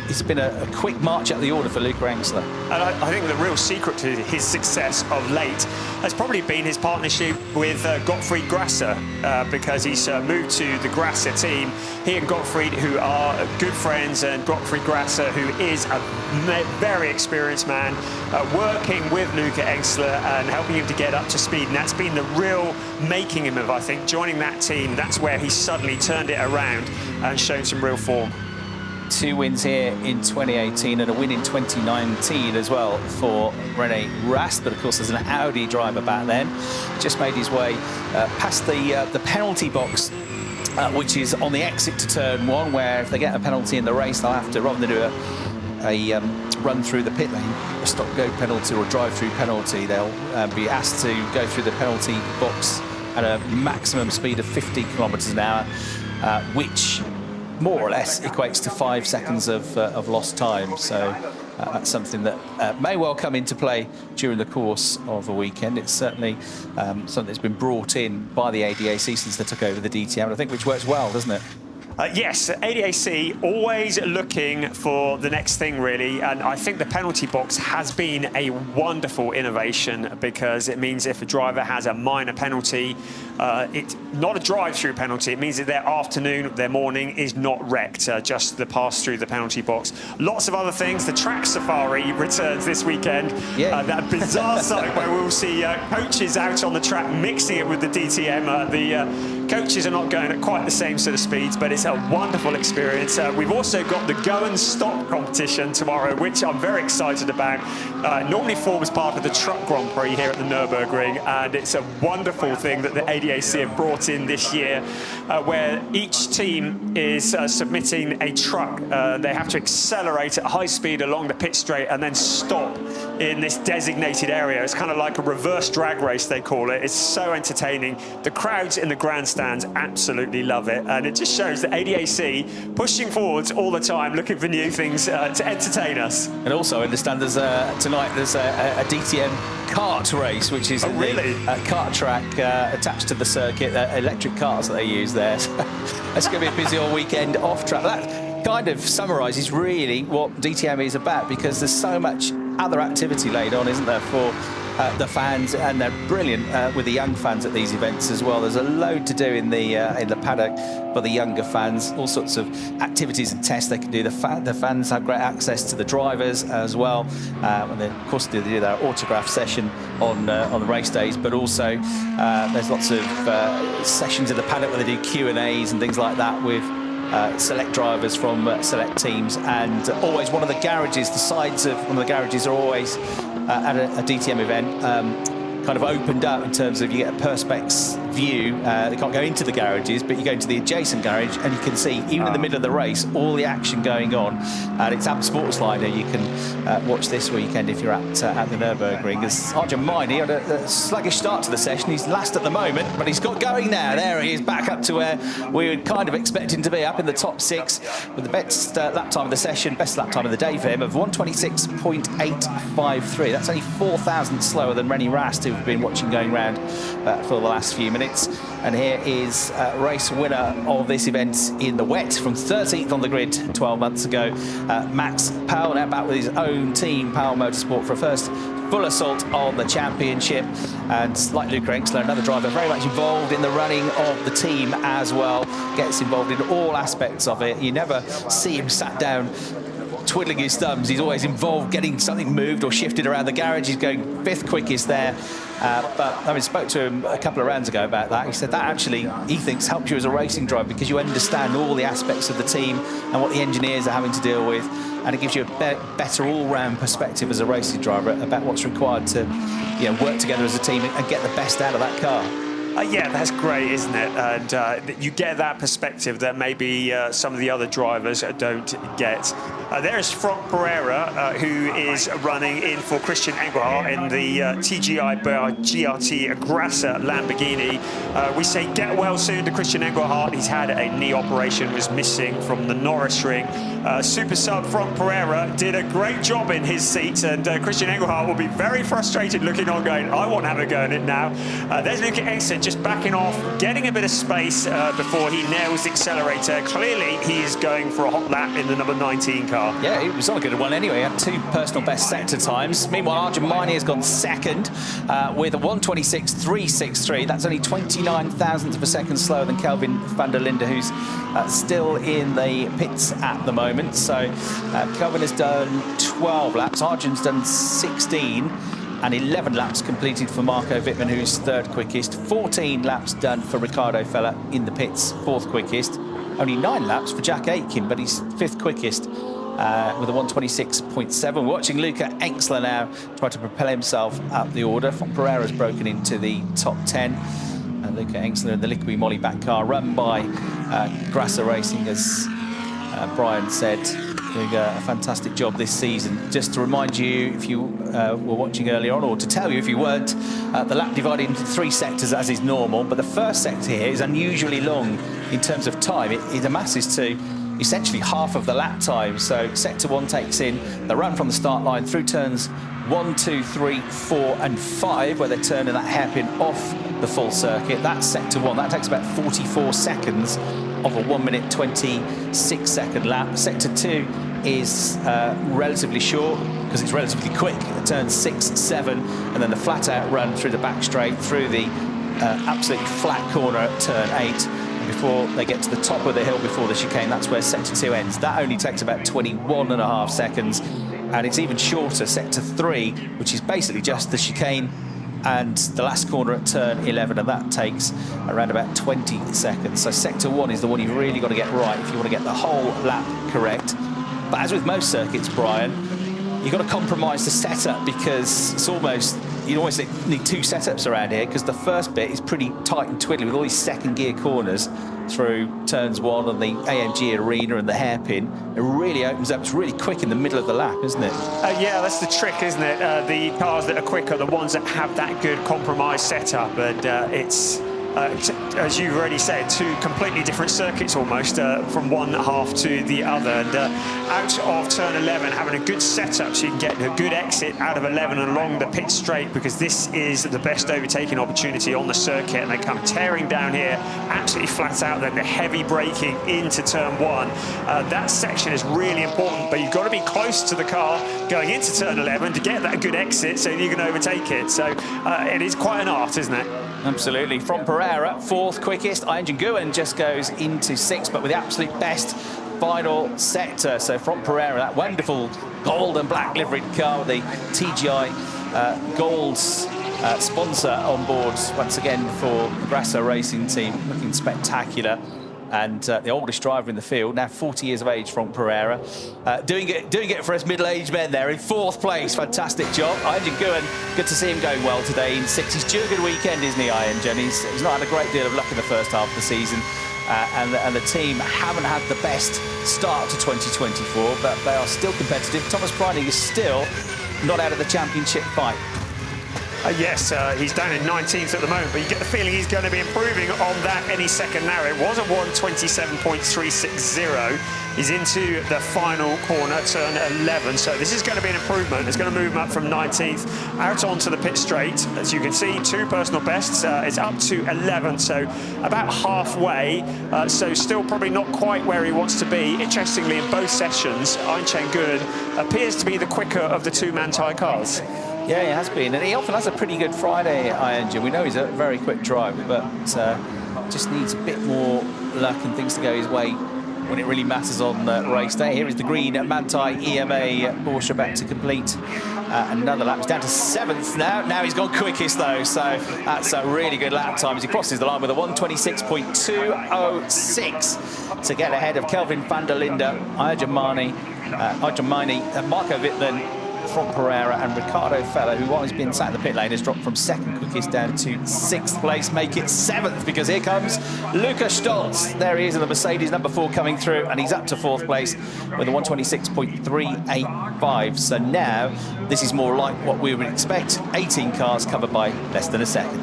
It's been a quick march up the order for Luca Engstler. And I think the real secret to his success of late has probably been his partnership with Gottfried Grasser, because he's moved to the Grasser team. He and Gottfried, who are good friends, and Gottfried Grasser, who is a very experienced man, working with Luca Engstler and helping him to get up to speed. And that's been the real making him of, I think, joining that team. That's where he suddenly turned it around and shown some real form. 2 wins here in 2018 and a win in 2019 as well for Rene Rast. But of course, there's an Audi driver back then. Just made his way past the penalty box, which is on the exit to turn 1, where if they get a penalty in the race, they'll have to, rather than do a run through the pit lane, a stop-go penalty or a drive-through penalty, they'll be asked to go through the penalty box at a maximum speed of 50 kilometres an hour, which more or less equates to 5 seconds of lost time. So that's something that may well come into play during the course of a weekend. It's certainly something that's been brought in by the ADAC since they took over the DTM, I think, which works well, doesn't it? Yes, ADAC always looking for the next thing, really, and I think the penalty box has been a wonderful innovation, because it means if a driver has a minor penalty, it's not a drive-through penalty. It means that their afternoon, their morning is not wrecked, just the pass through the penalty box. Lots of other things. The track safari returns this weekend. Yeah. That bizarre sight where we'll see coaches out on the track mixing it with the DTM. The coaches are not going at quite the same sort of speeds, but it's a wonderful experience. We've also got the go and stop competition tomorrow, which I'm very excited about. Normally forms part of the Truck Grand Prix here at the Nürburgring, and it's a wonderful thing that the ADAC have brought in this year, where each team is submitting a truck. They have to accelerate at high speed along the pit straight and then stop in this designated area. It's kind of like a reverse drag race, they call it. It's so entertaining. The crowds in the grandstands absolutely love it, and it just shows that ADAC pushing forwards all the time, looking for new things to entertain us. And also, I understand there's tonight there's a DTM kart race, which is really? the kart track attached to the circuit, electric karts that they use there. So it's going to be a busy all weekend off track. That kind of summarises really what DTM is about, because there's so much other activity laid on, isn't there, for the fans, and they're brilliant with the young fans at these events as well. There's a load to do in the paddock for the younger fans, all sorts of activities and tests they can do. The fans have great access to the drivers as well, and then of course they do their autograph session on the race days, but also there's lots of sessions in the paddock where they do Q&As and things like that with select drivers from select teams. And always one of the garages, the sides of one of the garages are always at a DTM event kind of opened up, in terms of you get a perspex view. They can't go into the garages, but you go into the adjacent garage and you can see, even in the middle of the race, all the action going on. And it's App Sports Liner. You can watch this weekend if you're at the Nürburgring. As Arjun Miney had a sluggish start to the session. He's last at the moment, but he's got going now. There he is, back up to where we were kind of expecting to be, up in the top 6, with the best lap time of the session, best lap time of the day for him of 1:26.853. That's only 4 thousandths slower than Rennie Rast, who've been watching going round for the last few minutes. And here is race winner of this event in the wet, from 13th on the grid 12 months ago, Max Powell, now back with his own team, Powell Motorsport, for a first full assault on the championship. And like Luca Enxler, another driver very much involved in the running of the team as well, gets involved in all aspects of it. You never see him sat down twiddling his thumbs. He's always involved getting something moved or shifted around the garage. He's going 5th quickest there. But I spoke to him a couple of rounds ago about that. He said that actually, he thinks, helps you as a racing driver, because you understand all the aspects of the team and what the engineers are having to deal with, and it gives you a better all-round perspective as a racing driver about what's required to, work together as a team and get the best out of that car. Yeah, that's great, isn't it? And you get that perspective that maybe some of the other drivers don't get. There's Franck Pereira, who is running in for Christian Engelhardt in the TGI GRT Grassa Lamborghini. We say get well soon to Christian Engelhardt. He's had a knee operation, was missing from the Nürburgring. Super sub Franck Pereira did a great job in his seat, and Christian Engelhardt will be very frustrated looking on, going, I want to have a go at it now. There's Luca Enxler just backing off, getting a bit of space before he nails the accelerator. Clearly, he is going for a hot lap in the number 19 car. Yeah, he was on a good one anyway. He had 2 personal best sector times. Meanwhile, Arjun Miney has gone 2nd with a 1:26.363. That's only 29 thousandths of a second slower than Kelvin van der Linde, who's still in the pits at the moment. So Kelvin has done 12 laps. Arjun's done 16. And 11 laps completed for Marco Wittmann, who's 3rd quickest. 14 laps done for Ricardo Feller in the pits, 4th quickest. Only 9 laps for Jack Aitken, but he's 5th quickest with a 1:26.7. We're watching Luca Enxler now try to propel himself up the order. Pereira's broken into the top 10. And Luca Enxler in the Liqui Moly back car, run by Grassa Racing, as Brian said. doing a fantastic job this season. Just to remind you, if you were watching earlier on, or to tell you if you weren't, the lap divided into 3 sectors as is normal, but the first sector here is unusually long in terms of time. It amasses to essentially half of the lap time. So sector 1 takes in the run from the start line through turns 1, 2, 3, 4 and 5, where they're turning that hairpin off the full circuit. That's sector 1. That takes about 44 seconds of a 1 minute 26 second lap. Sector 2 is relatively short because it's relatively quick. Turns 6, 7, and then the flat out run through the back straight, through the absolutely flat corner at turn 8, before they get to the top of the hill before the chicane. That's where sector 2 ends. That only takes about 21.5 seconds, and it's even shorter, sector 3, which is basically just the chicane and the last corner at turn 11, and that takes around about 20 seconds. So sector 1 is the one you've really got to get right if you want to get the whole lap correct. But as with most circuits, Brian, you've got to compromise the setup, because it's almost, you always need 2 setups around here, because the first bit is pretty tight and twiddly with all these second gear corners through turns 1 and the AMG arena and the hairpin. It really opens up. It's really quick in the middle of the lap, isn't it? Yeah, that's the trick, isn't it? The cars that are quicker are the ones that have that good compromise setup, and it's as you've already said, 2 completely different circuits almost, from one half to the other. And out of turn 11, having a good setup so you can get a good exit out of 11 and along the pit straight, because this is the best overtaking opportunity on the circuit. And they come tearing down here, absolutely flat out, then the heavy braking into turn 1. That section is really important, but you've got to be close to the car going into turn 11 to get that good exit so you can overtake it. So it is quite an art, isn't it? Absolutely. From Pereira, 4th quickest. Ian Nguyen just goes into 6th, but with the absolute best final sector. So from Pereira, that wonderful gold and black liveried car with the TGI Gold sponsor on board once again for the Grasso Racing team, looking spectacular. And the oldest driver in the field, now 40 years of age, from Pereira, doing it for us middle-aged men there in 4th place. Fantastic job. Ian Nguyen, good to see him going well today in 6th. He's due a good weekend, isn't he, Ian? He's not had a great deal of luck in the first half of the season, and the team haven't had the best start to 2024, but they are still competitive. Thomas Preining is still not out of the championship fight. Yes, he's down in 19th at the moment, but you get the feeling he's going to be improving on that any second now. It was a 1:27.360. He's into the final corner, turn 11, so this is going to be an improvement. It's going to move him up from 19th out onto the pit straight. As you can see, 2 personal bests. It's up to 11th, so about halfway. So still probably not quite where he wants to be. Interestingly, in both sessions, Ian Nguyen appears to be the quicker of the 2 Manthey cars. Yeah, he has been, and he often has a pretty good Friday, Ian. We know he's a very quick driver, but just needs a bit more luck and things to go his way when it really matters on race day. Here is the green Manthey EMA Porsche back to complete another lap. He's down to 7th now. Now he's gone quickest, though, so that's a really good lap time as he crosses the line with a 1:26.206 to get ahead of Kelvin van der Linde, Arjamani, Marco Wittmann from Pereira, and Ricardo Feller, who, while he's been sat in the pit lane, has dropped from 2nd quickest down to 6th place. Make it 7th, because here comes Lukas Stolz. There he is in the Mercedes number 4 coming through, and he's up to 4th place with a 1:26.385. So now this is more like what we would expect. 18 cars covered by less than a second.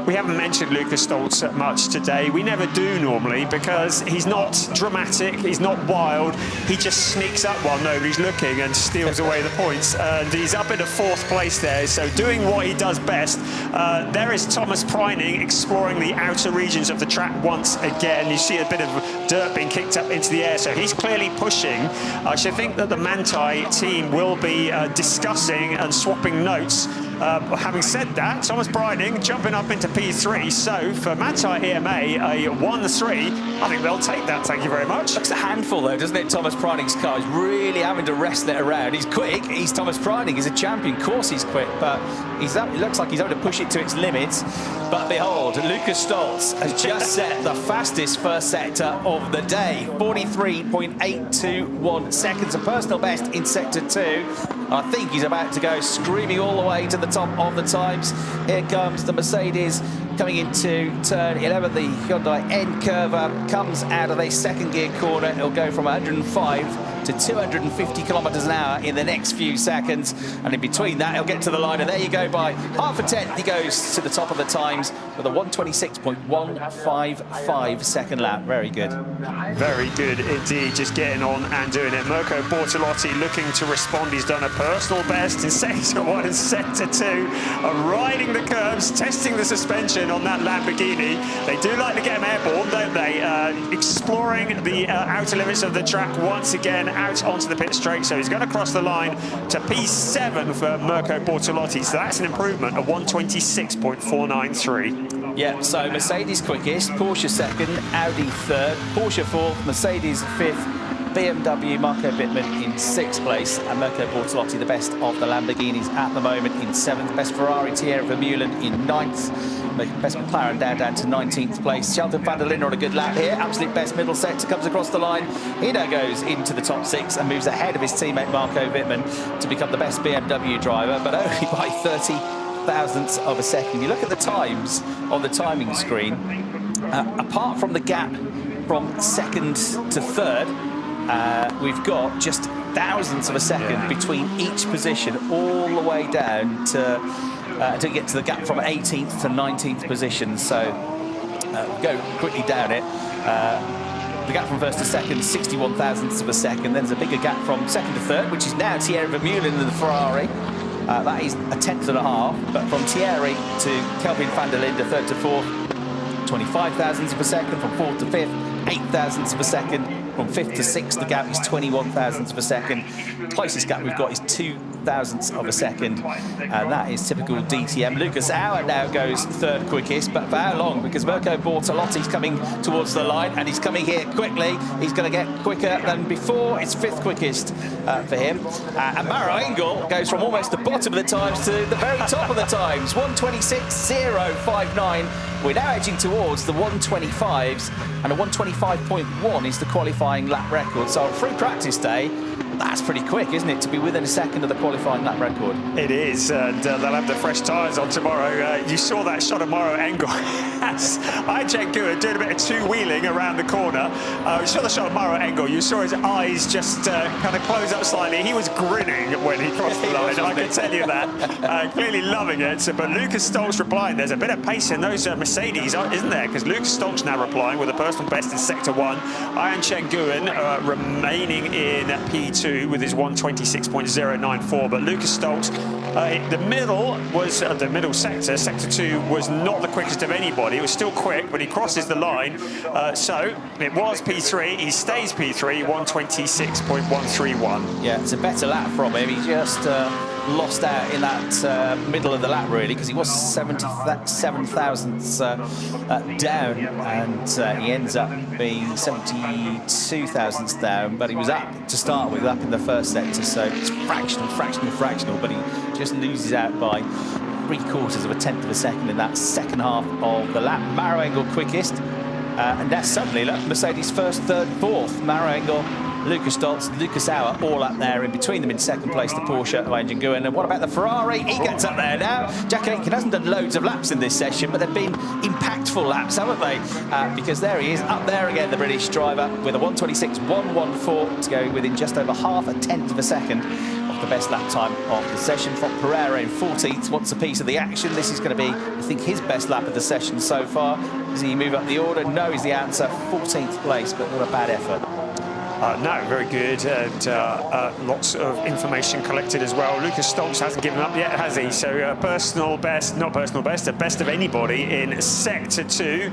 We haven't mentioned Lukas Stolz much today. We never do normally, because he's not dramatic, he's not wild. He just sneaks up while nobody's looking and steals away the points. And he's up in a 4th place there, so doing what he does best. There is Thomas Preining exploring the outer regions of the track once again. You see a bit of dirt being kicked up into the air, so he's clearly pushing. I should think that the Manthey team will be discussing and swapping notes. Having said that, Thomas Preining jumping up into P3, so for Manthey EMA, a 1-3, I think they'll take that, thank you very much. Looks a handful, though, doesn't it? Thomas Preining's car is really having to wrestle it around. He's quick, he's Thomas Preining, he's a champion, of course he's quick, but it looks like he's having to push it to its limits. But behold, Lukas Stolz has just set the fastest first sector of the day, 43.821 seconds, a personal best in sector 2. I think he's about to go screaming all the way to the top of the times. Here comes the Mercedes coming into turn 11. The Hyundai N curve comes out of a 2nd gear corner. It'll go from 105 to 250 kilometers an hour in the next few seconds. And in between that, he'll get to the line. And there you go, by half a tenth, he goes to the top of the times with a 1:26.155 second lap. Very good. Very good indeed, just getting on and doing it. Mirko Bortolotti looking to respond. He's done a personal best in sector 1 and sector 2, riding the curbs, testing the suspension on that Lamborghini. They do like to get him airborne, don't they? Exploring the outer limits of the track once again, out onto the pit straight. So he's going to cross the line to P7 for Mirko Bortolotti. So that's an improvement of 1:26.493. Yeah, so Mercedes quickest, Porsche second, Audi third, Porsche fourth, Mercedes fifth, BMW Marco Wittmann in sixth place, and Mirko Bortolotti the best of the Lamborghinis at the moment in seventh. Best Ferrari, Thierry Vermeulen in ninth. Best McLaren down to 19th place. Sheldon van der Linde on a good lap here. Absolute best middle sector, comes across the line. He now goes into the top 6 and moves ahead of his teammate Marco Wittmann to become the best BMW driver, but only by 30 thousandths of a second. You look at the times on the timing screen, apart from the gap from second to third, we've got just thousandths of a second between each position, all the way down to get to the gap from 18th to 19th position. So go quickly down it. The gap from first to second, 61 thousandths of a second. Then there's a bigger gap from second to third, which is now Thierry Vermeulen in the Ferrari. That is a tenth and a half. But from Thierry to Kelvin van der Linde, third to fourth, 25 thousandths of a second. From fourth to fifth, 8 thousandths of a second. From fifth to sixth, the gap is 21 thousandths of a second. Closest gap we've got is 2 thousandths of a second, and that is typical DTM. Lucas Auer now goes third quickest, but for how long? Because Mirko Bortolotti's coming towards the line, and he's coming here quickly. He's going to get quicker than before. It's fifth quickest for him. And Maro Engel goes from almost the bottom of the times to the very top of the times. 1:26.059. We're now edging towards the 1:25s, and a 1:25.1 is the qualifying lap record. So on free practice day, that's pretty quick, isn't it, to be within a second of the qualifying lap record? It is, and they'll have the fresh tyres on tomorrow. You saw that shot of Maro Engel. Jen Guer doing a bit of two-wheeling around the corner. You saw the shot of Maro Engel. You saw his eyes just kind of close up slightly. He was grinning when he crossed the line, I can tell you that. Clearly loving it. But Lucas Stoltz replying. There's a bit of pace in those Mercedes, isn't there? Because Lucas Stoltz now replying with a personal best in sector 1. Chen Guer remaining in P2 with his 1:26.094, but Lucas Stoltz, the middle sector, sector 2, was not the quickest of anybody. It was still quick, but he crosses the line. So it was P3. He stays P3, 1:26.131. Yeah, it's a better lap from him. He just lost out in that middle of the lap, really, because he was 77 thousandths down, and he ends up being 72 thousandths down, but he was up to start with, up in the first sector, so it's fractional, but he just loses out by 3/4 of a tenth of a second in that second half of the lap. Maro Engel quickest, and now suddenly, look, Mercedes first, third, fourth. Maro Engel, Lucas Stoltz, Lucas Auer, all up there. In between them in second place, the Porsche of Chen Guer. And what about the Ferrari? He gets up there now. Jack Aitken hasn't done loads of laps in this session, but they've been impactful laps, haven't they? Because there he is, up there again, the British driver, with a 1:26.114 to go within just over half a tenth of a second of the best lap time of the session. From Pereira in 14th, wants a piece of the action. This is going to be, I think, his best lap of the session so far. Does he move up the order? No is the answer. 14th place, but not a bad effort. No, very good, and lots of information collected as well. Lucas Stoltz hasn't given up yet, has he? So personal best, not personal best, the best of anybody in sector 2.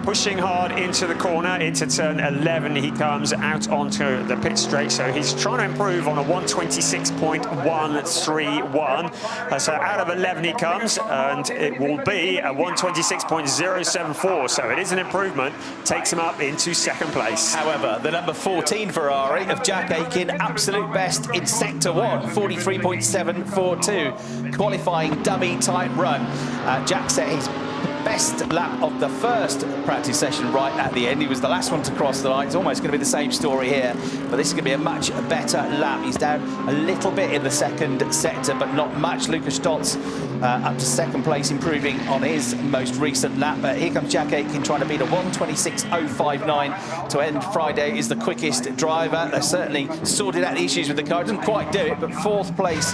Pushing hard into the corner, into turn 11, he comes out onto the pit straight, so he's trying to improve on a 1:26.131. So out of 11 he comes, and it will be a 1:26.074, so it is an improvement, takes him up into second place. However, the number 14 Ferrari of Jack Aitken, absolute best in sector 1, 43.742, qualifying dummy type run. Jack set his best lap of the first practice session right at the end. He was the last one to cross the line. It's almost going to be the same story here, but this is going to be a much better lap. He's down a little bit in the second sector, but not much. Lucas Stoltz up to second place, improving on his most recent lap. But here comes Jack Aitken trying to beat a 1:26.059 to end Friday. Is the quickest driver. They certainly sorted out the issues with the car. Didn't quite do it, but fourth place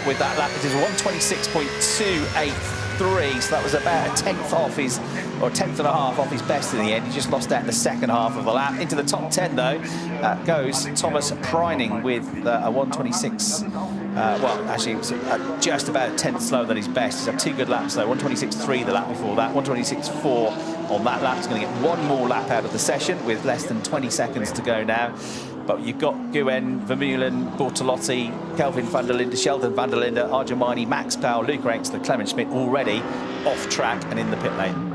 with that lap. It is 1:26.283, so that was about a tenth off his, or a tenth and a half off his best in the end. He just lost out in the second half of the lap. Into the top 10 though goes Thomas Preining with a 1:26. Well, actually, it was just about a tenth slower than his best. He's had two good laps though. 1:26.3 the lap before that. 1:26.4 on that lap. He's going to get one more lap out of the session with less than 20 seconds to go now. But you've got Guen, Vermeulen, Bortolotti, Kelvin van der Linde, Sheldon van der Linde, Arjen Meiney, Max Powell, Luca Engstler, Clement Schmidt already off track and in the pit lane.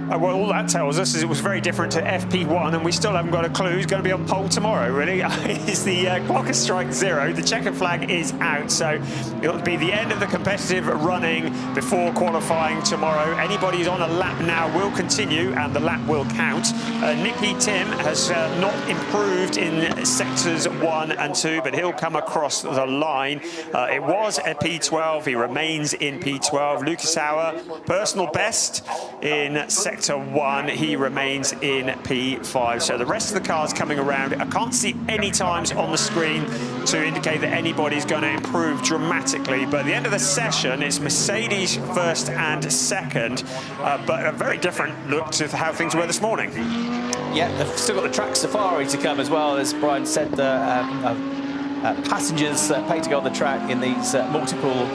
Well, all that tells us is it was very different to FP1, and we still haven't got a clue who's going to be on pole tomorrow, really. It's the clock has struck 0. The checkered flag is out, so it'll be the end of the competitive running before qualifying tomorrow. Anybody who's on a lap now will continue, and the lap will count. Nicky Tim has not improved in sectors 1 and 2, but he'll come across the line. It was at P12. He remains in P12. Lucas Hauer, personal best in sector 1, he remains in P5. So the rest of the cars coming around, I can't see any times on the screen to indicate that anybody's going to improve dramatically. But at the end of the session, it's Mercedes first and second, but a very different look to how things were this morning. Yeah, they've still got the track safari to come as well, as Brian said. Passengers pay to go on the track in these multiple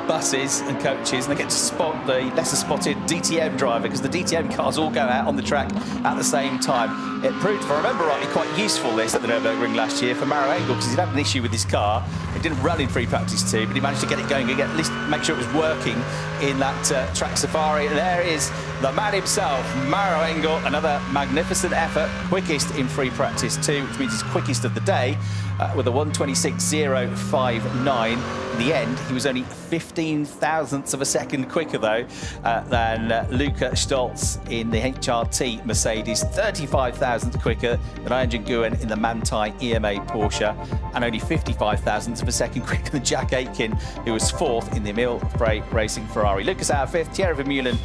buses and coaches, and they get to spot the lesser spotted DTM driver, because the DTM cars all go out on the track at the same time. It proved, if I remember rightly, quite useful this at the Nürburgring last year for Maro Engel, because he'd had an issue with his car. It didn't run in free practice 2, but he managed to get it going and at least make sure it was working in that track safari. And there is the man himself, Maro Engel, another magnificent effort, quickest in free practice 2, which means he's quickest of the day, with a 1:26.059. In the end, he was only 15 thousandths of a second quicker, though, than Luca Stolz in the HRT Mercedes, 35 thousandths quicker than Arjen Guen in the Manthey EMA Porsche, and only 55 thousandths of a second quicker than Jack Aitken, who was fourth in the Emil Frey Racing Ferrari. Lucas Hauer fifth, Thierry Vermeulen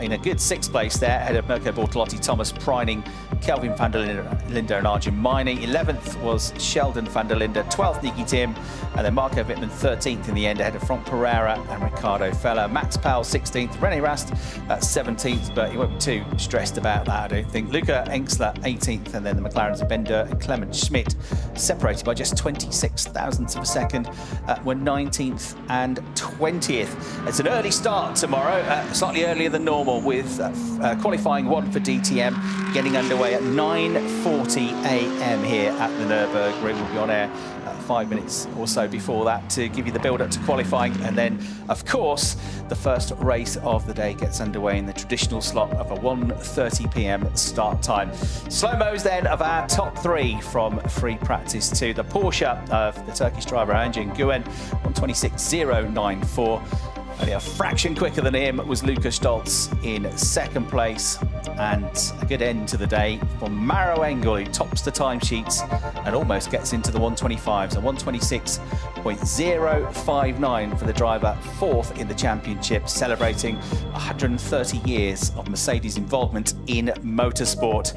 in a good sixth place there, ahead of Mirko Bortolotti, Thomas Preining, Kelvin van der Linde and Arjen Meiney. 11th was Sheldon van der Linde, 12th Nicky Tim, and then Marco Wittmann 13th in the end, ahead of Frank Pereira and Ricardo Feller. Max Powell 16th, René Rast 17th, but he won't be too stressed about that, I don't think. Luca Engstler 18th, and then the McLarens of Bender and Clement Schmidt, separated by just 26 thousandths of a second, were 19th and 20th. It's an early start tomorrow, slightly earlier than normal, with qualifying 1 for DTM getting underway at 9:40 a.m. here at the Nürburgring. We'll be on air 5 minutes or so before that to give you the build-up to qualifying, and then of course the first race of the day gets underway in the traditional slot of a 1:30 p.m. start time. Slow-mos then of our top 3 from free practice 2. The Porsche of the Turkish driver Arjen Guen, 1:26.094. Only a fraction quicker than him was Luca Stolz in second place, and a good end to the day for Maro Engel, who tops the timesheets and almost gets into the 1:25s. A 1:26.059 for the driver, fourth in the championship, celebrating 130 years of Mercedes involvement in motorsport.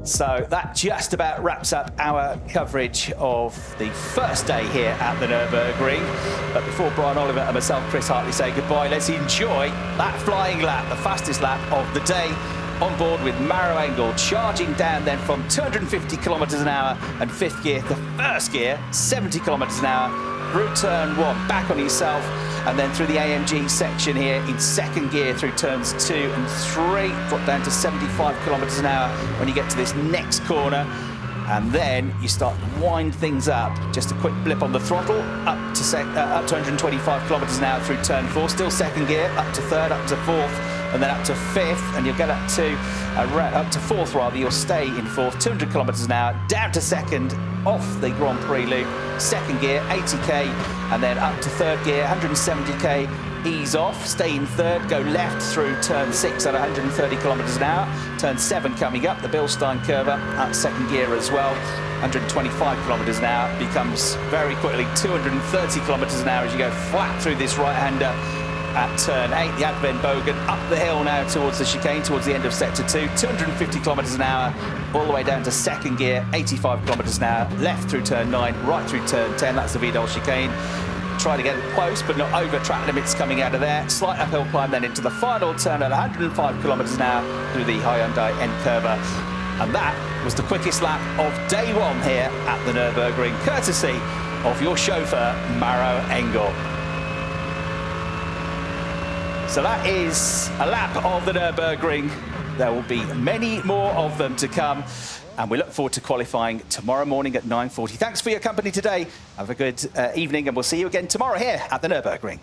So that just about wraps up our coverage of the first day here at the Nürburgring. But before Brian Oliver and myself, Chris Hartley, say goodbye, let's enjoy that flying lap, the fastest lap of the day, on board with Maro Engel, charging down then from 250 kilometres an hour and fifth gear to first gear, 70 kilometres an hour, through turn 1, back on himself, and then through the AMG section here in second gear through turns 2 and 3, drop down to 75 kilometres an hour when you get to this next corner. And then you start to wind things up. Just a quick blip on the throttle, up to 125 kilometres an hour through turn 4, still second gear, up to third, up to fourth, and then up to fifth, and you'll get up to fourth rather. You'll stay in fourth, 200 kilometres an hour, down to second, off the Grand Prix loop, second gear, 80k, and then up to third gear, 170k, ease off, stay in third, go left through turn 6 at 130 kilometres an hour, turn 7 coming up, the Bilstein curve up second gear as well, 125 kilometres an hour, becomes very quickly 230 kilometres an hour as you go flat through this right-hander at turn 8. The Advenbogen up the hill now towards the chicane, towards the end of sector 2. 250 kilometres an hour, all the way down to second gear, 85 kilometres an hour. Left through turn 9, right through turn 10. That's the Vidal chicane. Try to get it close, but not over track limits coming out of there. Slight uphill climb then into the final turn at 105 kilometres an hour through the Hyundai N-Curva. And that was the quickest lap of day 1 here at the Nürburgring, courtesy of your chauffeur, Maro Engel. So that is a lap of the Nürburgring. There will be many more of them to come. And we look forward to qualifying tomorrow morning at 9:40. Thanks for your company today. Have a good evening, and we'll see you again tomorrow here at the Nürburgring.